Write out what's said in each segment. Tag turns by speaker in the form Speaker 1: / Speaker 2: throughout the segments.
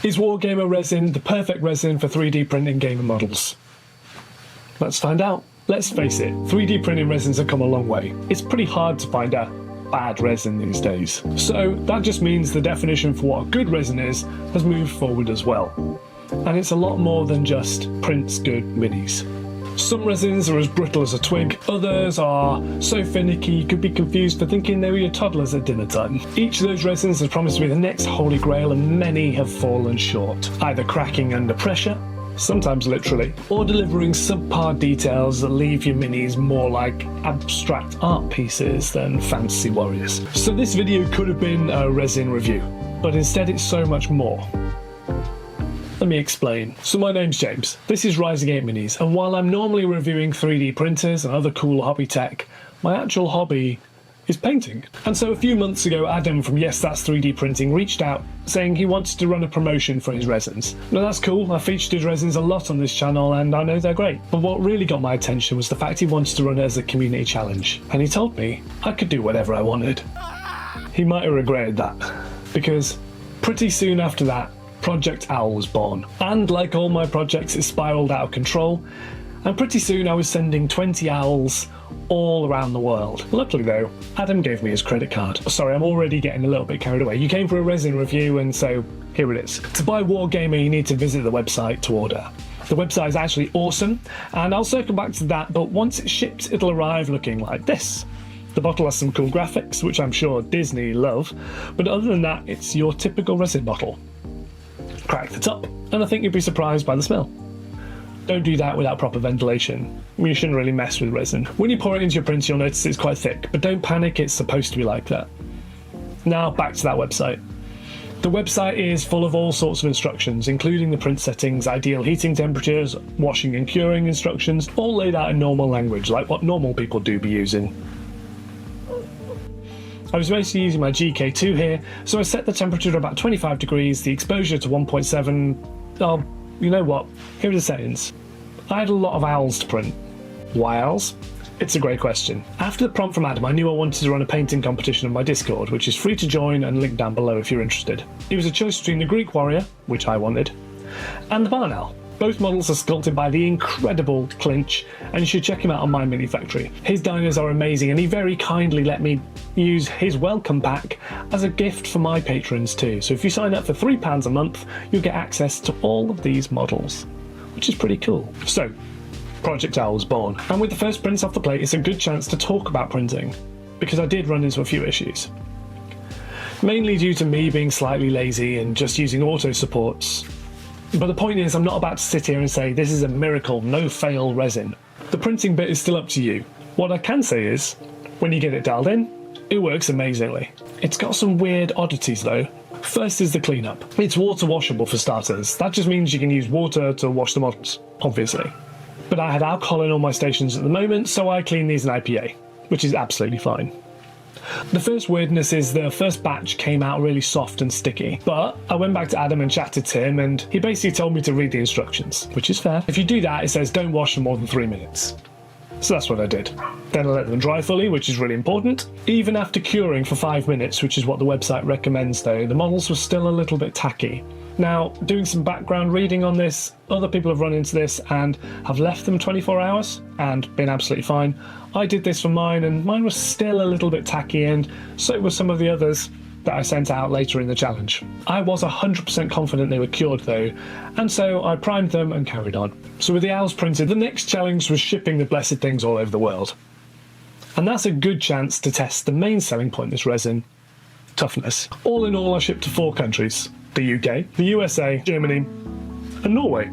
Speaker 1: Is Wargamer Resin the perfect resin for 3D printing gaming models? Let's find out. Let's face it, 3D printing resins have come a long way. It's pretty hard to find a bad resin these days. So that just means the definition for what a good resin is has moved forward as well. And it's a lot more than just prints good minis. Some resins are as brittle as a twig, others are so finicky you could be confused for thinking they were your toddlers at dinner time. Each of those resins has promised to be the next holy grail, and many have fallen short, either cracking under pressure, sometimes literally, or delivering subpar details that leave your minis more like abstract art pieces than fantasy warriors. So this video could have been a resin review, but instead it's so much more. Let me explain. So my name's James, this is Rising 8 Minis, and while I'm normally reviewing 3D printers and other cool hobby tech, my actual hobby is painting. And so a few months ago, Adam from Yes That's 3D Printing reached out saying he wanted to run a promotion for his resins. Now that's cool, I've featured his resins a lot on this channel and I know they're great. But what really got my attention was the fact he wanted to run it as a community challenge. And he told me I could do whatever I wanted. He might have regretted that, because pretty soon after that, Project Owl was born. And like all my projects, it spiraled out of control. And pretty soon I was sending 20 owls all around the world. Luckily though, Adam gave me his credit card. Sorry, I'm already getting a little bit carried away. You came for a resin review, and so here it is. To buy Wargamer, you need to visit the website to order. The website is actually awesome, and I'll circle back to that, but once it's shipped, it'll arrive looking like this. The bottle has some cool graphics, which I'm sure Disney love, but other than that, it's your typical resin bottle. Crack the top, and I think you'd be surprised by the smell. Don't do that without proper ventilation. You shouldn't really mess with resin. When you pour it into your printer, you'll notice it's quite thick, but don't panic, it's supposed to be like that. Now back to that website. The website is full of all sorts of instructions, including the print settings, ideal heating temperatures, washing and curing instructions, all laid out in normal language, like what normal people do be using. I was basically using my GK2 here, so I set the temperature to about 25 degrees, the exposure to 1.7. Oh, you know what? Here are the settings. I had a lot of owls to print. Why owls? It's a great question. After the prompt from Adam, I knew I wanted to run a painting competition on my Discord, which is free to join and linked down below if you're interested. It was a choice between the Greek warrior, which I wanted, and the barn owl. Both models are sculpted by the incredible Clinch, and you should check him out on My Mini Factory. His diners are amazing, and he very kindly let me use his welcome pack as a gift for my patrons too. So if you sign up for £3 a month, you'll get access to all of these models, which is pretty cool. So, Project Owl was born, and with the first prints off the plate, it's a good chance to talk about printing, because I did run into a few issues. Mainly due to me being slightly lazy and just using auto supports. But the point is, I'm not about to sit here and say this is a miracle, no fail resin. The printing bit is still up to you. What I can say is, when you get it dialed in, it works amazingly. It's got some weird oddities though. First is the cleanup. It's water washable for starters. That just means you can use water to wash the models, obviously. But I had alcohol in all my stations at the moment, so I clean these in IPA, which is absolutely fine. The first weirdness is the first batch came out really soft and sticky, but I went back to Adam and chatted to him, and he basically told me to read the instructions, which is fair. If you do that, it says don't wash for more than 3 minutes. So that's what I did. Then I let them dry fully, which is really important. Even after curing for 5 minutes, which is what the website recommends though, the models were still a little bit tacky. Now, doing some background reading on this, other people have run into this and have left them 24 hours and been absolutely fine. I did this for mine, and mine was still a little bit tacky, and so were some of the others that I sent out later in the challenge. I was 100% confident they were cured though, and so I primed them and carried on. So with the owls printed, the next challenge was shipping the blessed things all over the world. And that's a good chance to test the main selling point of this resin, toughness. All in all, I shipped to 4 countries: the UK, the USA, Germany, and Norway.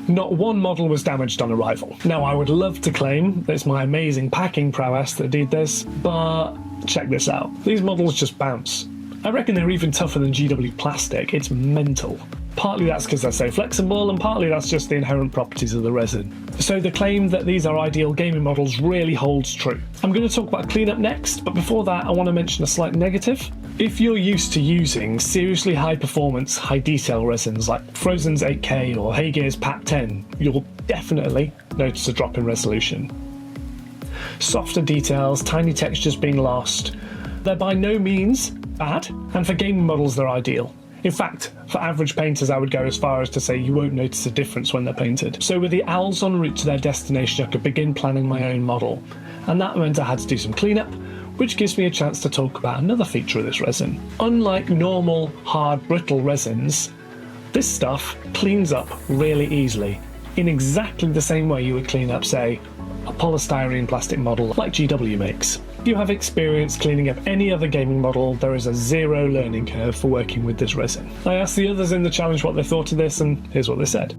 Speaker 1: Not one model was damaged on arrival. Now, I would love to claim that it's my amazing packing prowess that did this, but check this out. These models just bounce. I reckon they're even tougher than GW plastic. It's mental. Partly that's because they're so flexible, and partly that's just the inherent properties of the resin. So the claim that these are ideal gaming models really holds true. I'm going to talk about cleanup next, but before that I want to mention a slight negative. If you're used to using seriously high performance, high detail resins like Frozen's 8K or Hagear's PAT 10, you'll definitely notice a drop in resolution. Softer details, tiny textures being lost. They're by no means bad, and for gaming models they're ideal. In fact, for average painters, I would go as far as to say you won't notice a difference when they're painted. So with the owls en route to their destination, I could begin planning my own model. And that meant I had to do some cleanup, which gives me a chance to talk about another feature of this resin. Unlike normal, hard, brittle resins, this stuff cleans up really easily, in exactly the same way you would clean up, say, a polystyrene plastic model like GW makes. If you have experience cleaning up any other gaming model, there is a zero learning curve for working with this resin. I asked the others in the challenge what they thought of this, and here's what they said.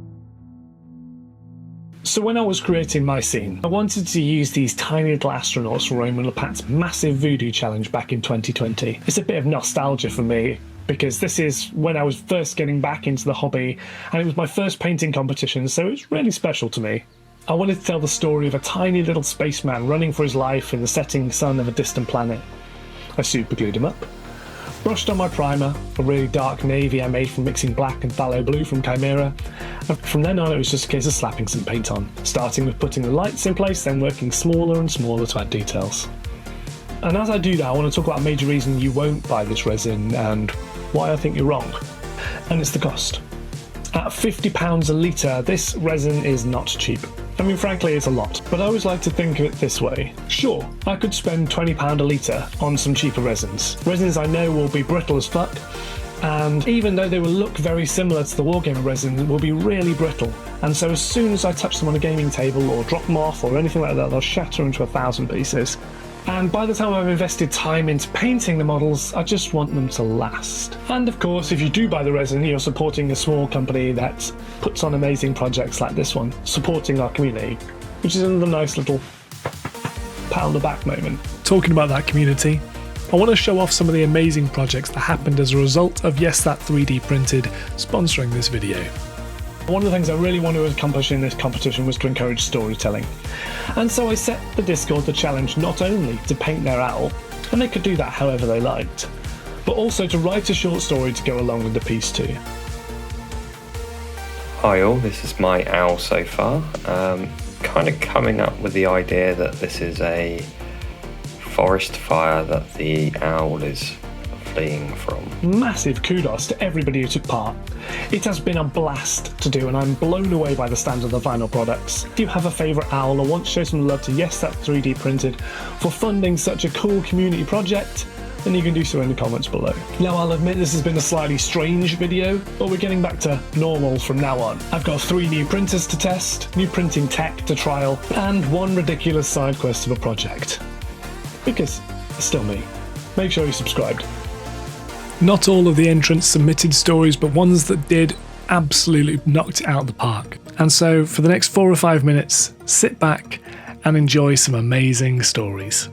Speaker 1: So when I was creating my scene, I wanted to use these tiny little astronauts from Roman Lapat's massive Voodoo challenge back in 2020. It's a bit of nostalgia for me, because this is when I was first getting back into the hobby, and it was my first painting competition, so it's really special to me. I wanted to tell the story of a tiny little spaceman running for his life in the setting sun of a distant planet. I superglued him up, brushed on my primer, a really dark navy I made from mixing black and phthalo blue from Chimera, and from then on it was just a case of slapping some paint on, starting with putting the lights in place, then working smaller and smaller to add details. And as I do that, I want to talk about a major reason you won't buy this resin and why I think you're wrong. And it's the cost. At £50 a litre, this resin is not cheap. I mean, frankly, it's a lot, but I always like to think of it this way. Sure, I could spend £20 a litre on some cheaper resins. Resins I know will be brittle as fuck, and even though they will look very similar to the Wargamer resin, will be really brittle. And so as soon as I touch them on a gaming table or drop them off or anything like that, they'll shatter into 1,000 pieces. And by the time I've invested time into painting the models, I just want them to last. And of course, if you do buy the resin, you're supporting a small company that puts on amazing projects like this one, supporting our community, which is another nice little pat on the back moment. Talking about that community, I want to show off some of the amazing projects that happened as a result of Yes That 3D Printed sponsoring this video. One of the things I really wanted to accomplish in this competition was to encourage storytelling. And so I set the Discord the challenge not only to paint their owl, and they could do that however they liked, but also to write a short story to go along with the piece too.
Speaker 2: Hi all, this is my owl so far. Kind of coming up with the idea that this is a forest fire that the owl is fleeing from.
Speaker 1: Massive kudos to everybody who took part. It has been a blast to do, and I'm blown away by the standard of the final products. If you have a favourite owl or want to show some love to Yes That 3D Printed for funding such a cool community project, then you can do so in the comments below. Now I'll admit this has been a slightly strange video, but we're getting back to normal from now on. I've got 3 new printers to test, new printing tech to trial, and 1 ridiculous side quest of a project. Because it's still me. Make sure you're subscribed. Not all of the entrants submitted stories, but ones that did absolutely knocked it out of the park. And so for the next 4 or 5 minutes, sit back and enjoy some amazing stories.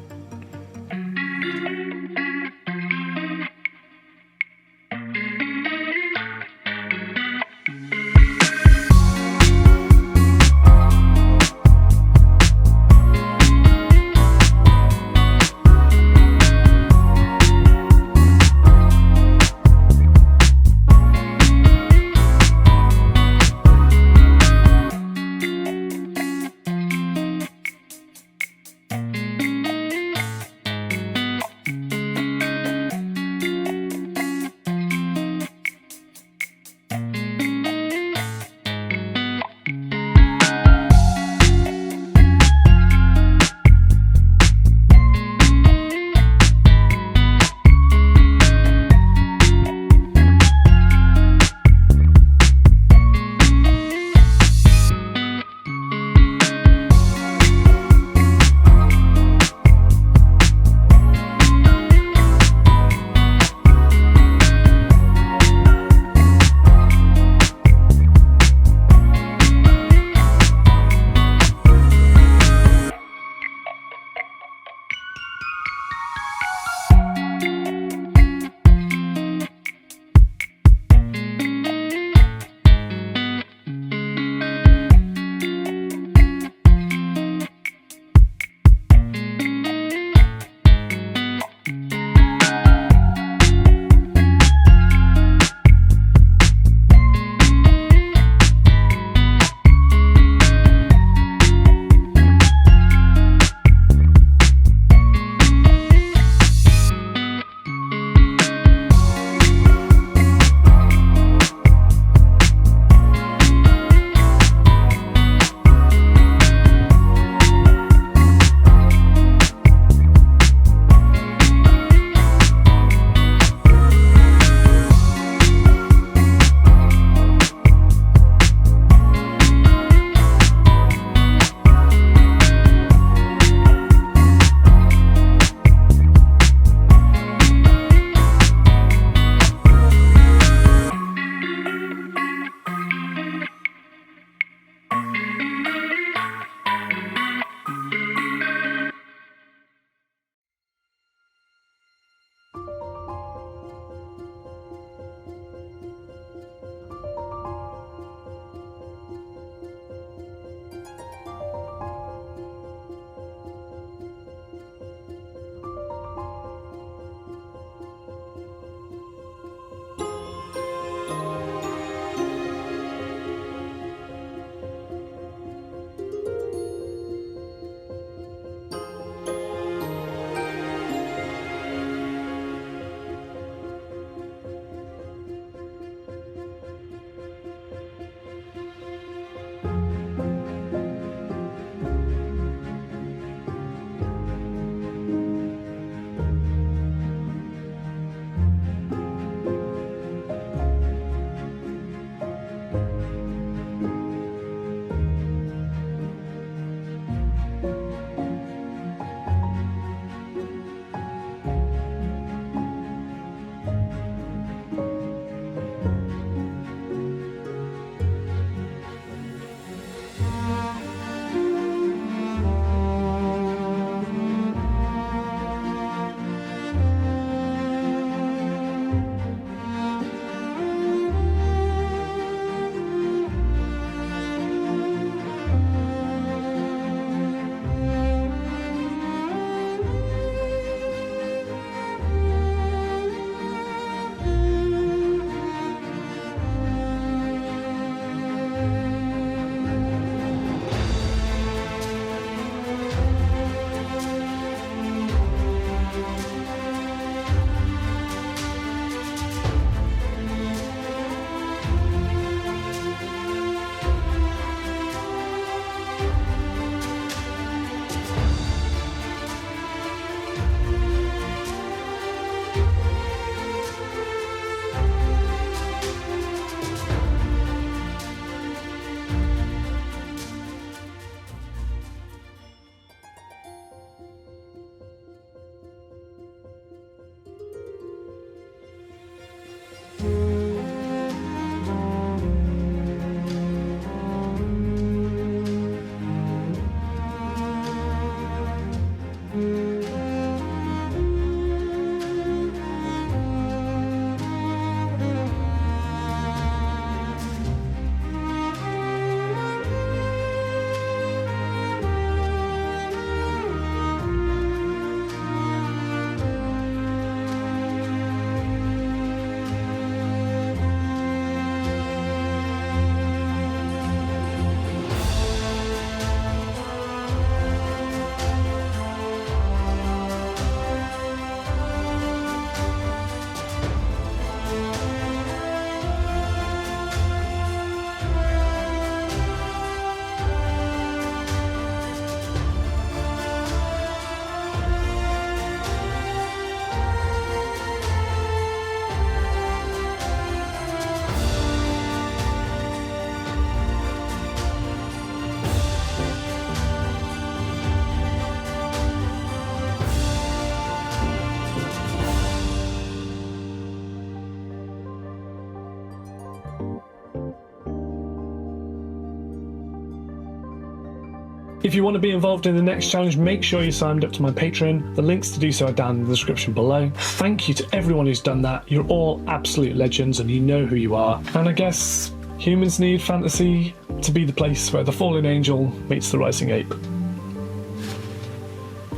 Speaker 1: If you want to be involved in the next challenge, make sure you signed up to my Patreon. The links to do so are down in the description below. Thank you to everyone who's done that. You're all absolute legends and you know who you are. And I guess humans need fantasy to be the place where the fallen angel meets the rising ape.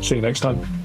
Speaker 1: See you next time.